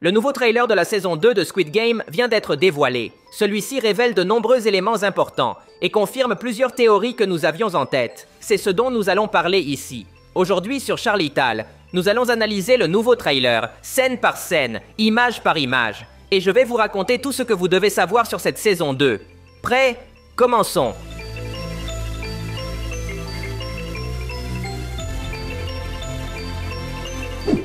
Le nouveau trailer de la saison 2 de Squid Game vient d'être dévoilé. Celui-ci révèle de nombreux éléments importants et confirme plusieurs théories que nous avions en tête. C'est ce dont nous allons parler ici. Aujourd'hui sur Charlie-Tal, nous allons analyser le nouveau trailer, scène par scène, image par image. Et je vais vous raconter tout ce que vous devez savoir sur cette saison 2. Prêts? Commençons!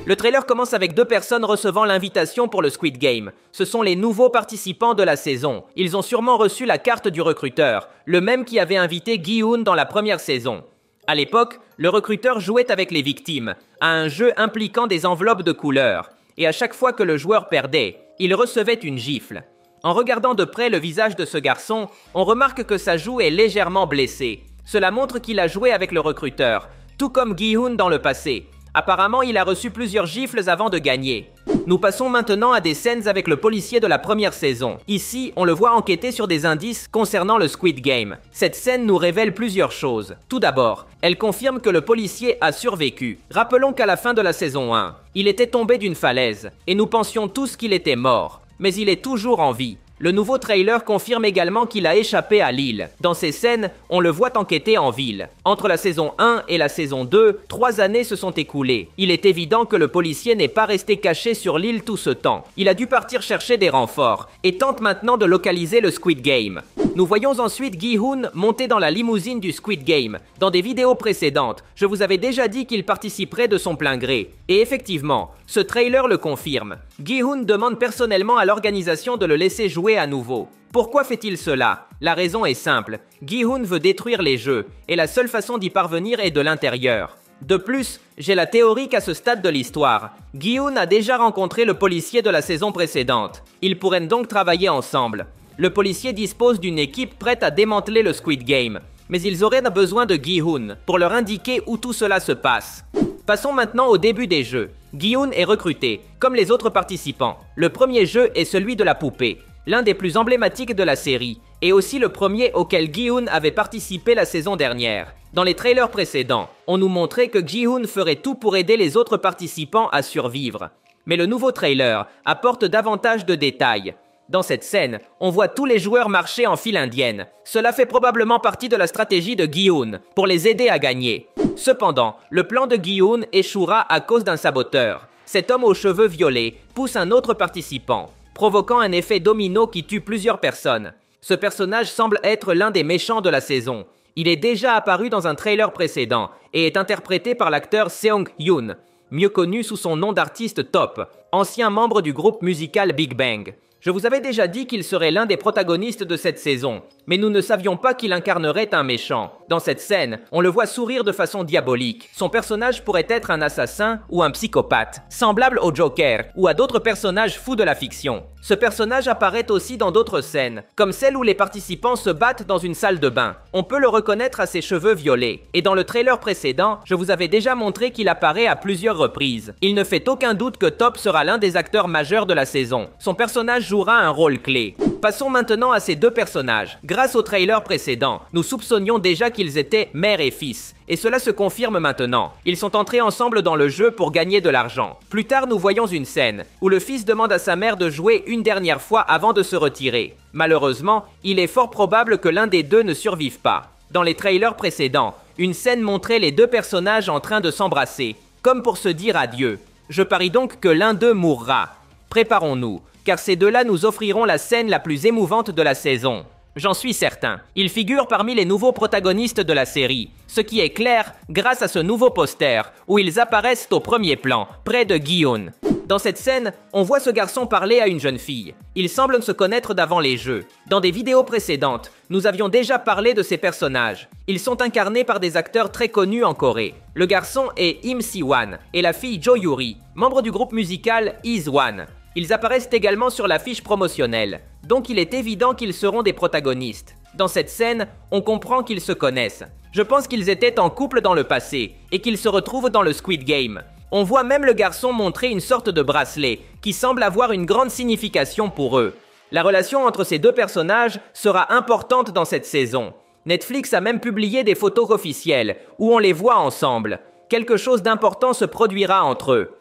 Le trailer commence avec deux personnes recevant l'invitation pour le Squid Game. Ce sont les nouveaux participants de la saison. Ils ont sûrement reçu la carte du recruteur, le même qui avait invité Gi-Hun dans la première saison. À l'époque, le recruteur jouait avec les victimes, à un jeu impliquant des enveloppes de couleurs. Et à chaque fois que le joueur perdait, il recevait une gifle. En regardant de près le visage de ce garçon, on remarque que sa joue est légèrement blessée. Cela montre qu'il a joué avec le recruteur, tout comme Gi-Hun dans le passé. Apparemment, il a reçu plusieurs gifles avant de gagner. Nous passons maintenant à des scènes avec le policier de la première saison. Ici, on le voit enquêter sur des indices concernant le Squid Game. Cette scène nous révèle plusieurs choses. Tout d'abord, elle confirme que le policier a survécu. Rappelons qu'à la fin de la saison 1, il était tombé d'une falaise, et nous pensions tous qu'il était mort. Mais il est toujours en vie. Le nouveau trailer confirme également qu'il a échappé à l'île. Dans ces scènes, on le voit enquêter en ville. Entre la saison 1 et la saison 2, 3 années se sont écoulées. Il est évident que le policier n'est pas resté caché sur l'île tout ce temps. Il a dû partir chercher des renforts et tente maintenant de localiser le Squid Game. Nous voyons ensuite Gi-Hun monter dans la limousine du Squid Game. Dans des vidéos précédentes, je vous avais déjà dit qu'il participerait de son plein gré. Et effectivement, ce trailer le confirme. Gi-Hun demande personnellement à l'organisation de le laisser jouer à nouveau. Pourquoi fait-il cela? La raison est simple. Gi-Hun veut détruire les jeux, et la seule façon d'y parvenir est de l'intérieur. De plus, j'ai la théorie qu'à ce stade de l'histoire, Gi-Hun a déjà rencontré le policier de la saison précédente. Ils pourraient donc travailler ensemble. Le policier dispose d'une équipe prête à démanteler le Squid Game, mais ils auraient besoin de Gi-Hun pour leur indiquer où tout cela se passe. Passons maintenant au début des jeux. Gi-Hun est recruté, comme les autres participants. Le premier jeu est celui de la poupée, l'un des plus emblématiques de la série, et aussi le premier auquel Gi-Hun avait participé la saison dernière. Dans les trailers précédents, on nous montrait que Gi-Hun ferait tout pour aider les autres participants à survivre. Mais le nouveau trailer apporte davantage de détails. Dans cette scène, on voit tous les joueurs marcher en file indienne. Cela fait probablement partie de la stratégie de Gi-Hun pour les aider à gagner. Cependant, le plan de Gi-Hun échouera à cause d'un saboteur. Cet homme aux cheveux violets pousse un autre participant, provoquant un effet domino qui tue plusieurs personnes. Ce personnage semble être l'un des méchants de la saison. Il est déjà apparu dans un trailer précédent et est interprété par l'acteur Seong-Yoon, mieux connu sous son nom d'artiste Top, ancien membre du groupe musical Big Bang. Je vous avais déjà dit qu'il serait l'un des protagonistes de cette saison, mais nous ne savions pas qu'il incarnerait un méchant. Dans cette scène, on le voit sourire de façon diabolique. Son personnage pourrait être un assassin ou un psychopathe, semblable au Joker ou à d'autres personnages fous de la fiction. Ce personnage apparaît aussi dans d'autres scènes, comme celle où les participants se battent dans une salle de bain. On peut le reconnaître à ses cheveux violets. Et dans le trailer précédent, je vous avais déjà montré qu'il apparaît à plusieurs reprises. Il ne fait aucun doute que Top sera l'un des acteurs majeurs de la saison. Son personnage jouera un rôle clé. Passons maintenant à ces deux personnages. Grâce au trailer précédent, nous soupçonnions déjà qu'ils étaient mère et fils. Et cela se confirme maintenant. Ils sont entrés ensemble dans le jeu pour gagner de l'argent. Plus tard, nous voyons une scène où le fils demande à sa mère de jouer une dernière fois avant de se retirer. Malheureusement, il est fort probable que l'un des deux ne survive pas. Dans les trailers précédents, une scène montrait les deux personnages en train de s'embrasser, comme pour se dire adieu. Je parie donc que l'un d'eux mourra. Préparons-nous, car ces deux-là nous offriront la scène la plus émouvante de la saison. J'en suis certain. Ils figurent parmi les nouveaux protagonistes de la série, ce qui est clair grâce à ce nouveau poster, où ils apparaissent au premier plan, près de Gi-Hun. Dans cette scène, on voit ce garçon parler à une jeune fille. Ils semblent se connaître d'avant les jeux. Dans des vidéos précédentes, nous avions déjà parlé de ces personnages. Ils sont incarnés par des acteurs très connus en Corée. Le garçon est Im Si-wan et la fille Jo Yuri, membre du groupe musical IZ*ONE. Ils apparaissent également sur l'affiche promotionnelle, donc il est évident qu'ils seront des protagonistes. Dans cette scène, on comprend qu'ils se connaissent. Je pense qu'ils étaient en couple dans le passé, et qu'ils se retrouvent dans le Squid Game. On voit même le garçon montrer une sorte de bracelet, qui semble avoir une grande signification pour eux. La relation entre ces deux personnages sera importante dans cette saison. Netflix a même publié des photos officielles, où on les voit ensemble. Quelque chose d'important se produira entre eux.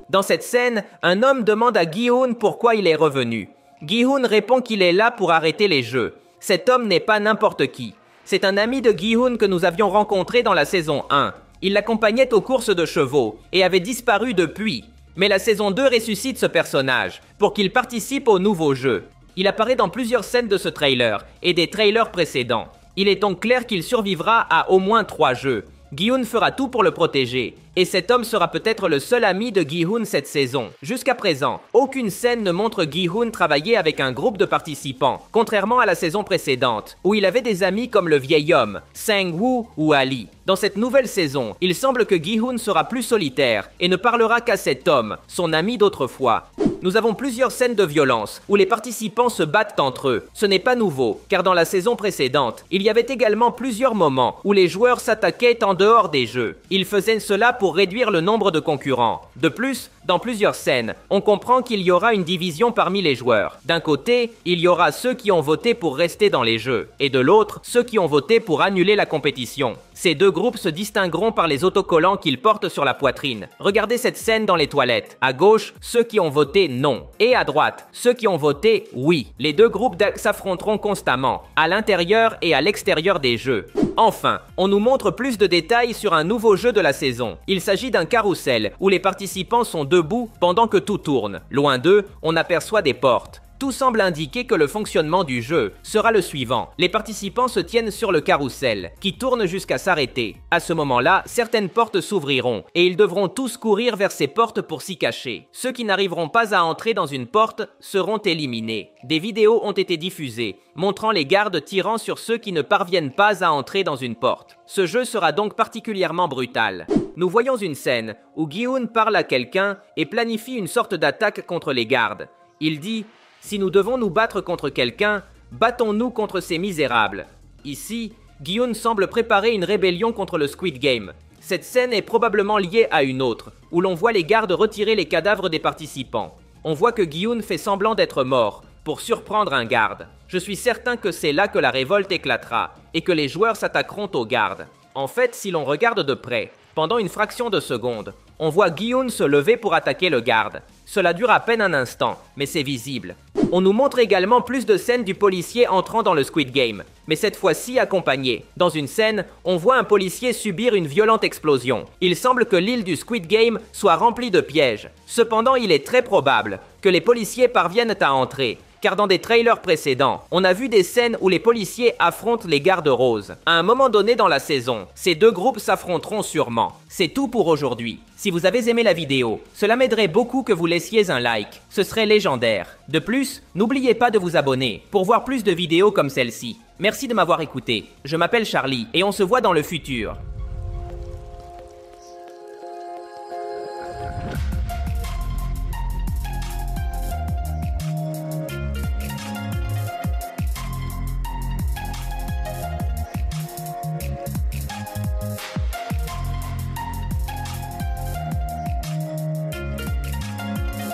Dans cette scène, un homme demande à Gi-hun pourquoi il est revenu. Gi-hun répond qu'il est là pour arrêter les jeux. Cet homme n'est pas n'importe qui. C'est un ami de Gi-hun que nous avions rencontré dans la saison 1. Il l'accompagnait aux courses de chevaux et avait disparu depuis. Mais la saison 2 ressuscite ce personnage pour qu'il participe au nouveau jeu. Il apparaît dans plusieurs scènes de ce trailer et des trailers précédents. Il est donc clair qu'il survivra à au moins 3 jeux. Gi-hun fera tout pour le protéger, et cet homme sera peut-être le seul ami de Gi-hun cette saison. Jusqu'à présent, aucune scène ne montre Gi-hun travailler avec un groupe de participants, contrairement à la saison précédente, où il avait des amis comme le vieil homme, Sang-woo ou Ali. Dans cette nouvelle saison, il semble que Gi-hun sera plus solitaire et ne parlera qu'à cet homme, son ami d'autrefois. Nous avons plusieurs scènes de violence où les participants se battent entre eux. Ce n'est pas nouveau, car dans la saison précédente, il y avait également plusieurs moments où les joueurs s'attaquaient en dehors des jeux. Ils faisaient cela pour réduire le nombre de concurrents. De plus, dans plusieurs scènes, on comprend qu'il y aura une division parmi les joueurs. D'un côté, il y aura ceux qui ont voté pour rester dans les jeux, et de l'autre, ceux qui ont voté pour annuler la compétition. Ces deux groupes se distingueront par les autocollants qu'ils portent sur la poitrine. Regardez cette scène dans les toilettes. À gauche, ceux qui ont voté non. Et à droite, ceux qui ont voté oui. Les deux groupes s'affronteront constamment, à l'intérieur et à l'extérieur des jeux. Enfin, on nous montre plus de détails sur un nouveau jeu de la saison. Il s'agit d'un carrousel où les participants sont debout pendant que tout tourne. Loin d'eux, on aperçoit des portes. Tout semble indiquer que le fonctionnement du jeu sera le suivant. Les participants se tiennent sur le carrousel, qui tourne jusqu'à s'arrêter. À ce moment-là, certaines portes s'ouvriront, et ils devront tous courir vers ces portes pour s'y cacher. Ceux qui n'arriveront pas à entrer dans une porte seront éliminés. Des vidéos ont été diffusées, montrant les gardes tirant sur ceux qui ne parviennent pas à entrer dans une porte. Ce jeu sera donc particulièrement brutal. Nous voyons une scène où Gi-hun parle à quelqu'un et planifie une sorte d'attaque contre les gardes. Il dit: « Si nous devons nous battre contre quelqu'un, battons-nous contre ces misérables. » Ici, Gi-hun semble préparer une rébellion contre le Squid Game. Cette scène est probablement liée à une autre, où l'on voit les gardes retirer les cadavres des participants. On voit que Gi-hun fait semblant d'être mort, pour surprendre un garde. Je suis certain que c'est là que la révolte éclatera, et que les joueurs s'attaqueront aux gardes. En fait, si l'on regarde de près, pendant une fraction de seconde, on voit Gi-hun se lever pour attaquer le garde. Cela dure à peine un instant, mais c'est visible. On nous montre également plus de scènes du policier entrant dans le Squid Game, mais cette fois-ci accompagné. Dans une scène, on voit un policier subir une violente explosion. Il semble que l'île du Squid Game soit remplie de pièges. Cependant, il est très probable que les policiers parviennent à entrer, car dans des trailers précédents, on a vu des scènes où les policiers affrontent les gardes roses. À un moment donné dans la saison, ces deux groupes s'affronteront sûrement. C'est tout pour aujourd'hui. Si vous avez aimé la vidéo, cela m'aiderait beaucoup que vous laissiez un like. Ce serait légendaire. De plus, n'oubliez pas de vous abonner pour voir plus de vidéos comme celle-ci. Merci de m'avoir écouté. Je m'appelle Charlie et on se voit dans le futur.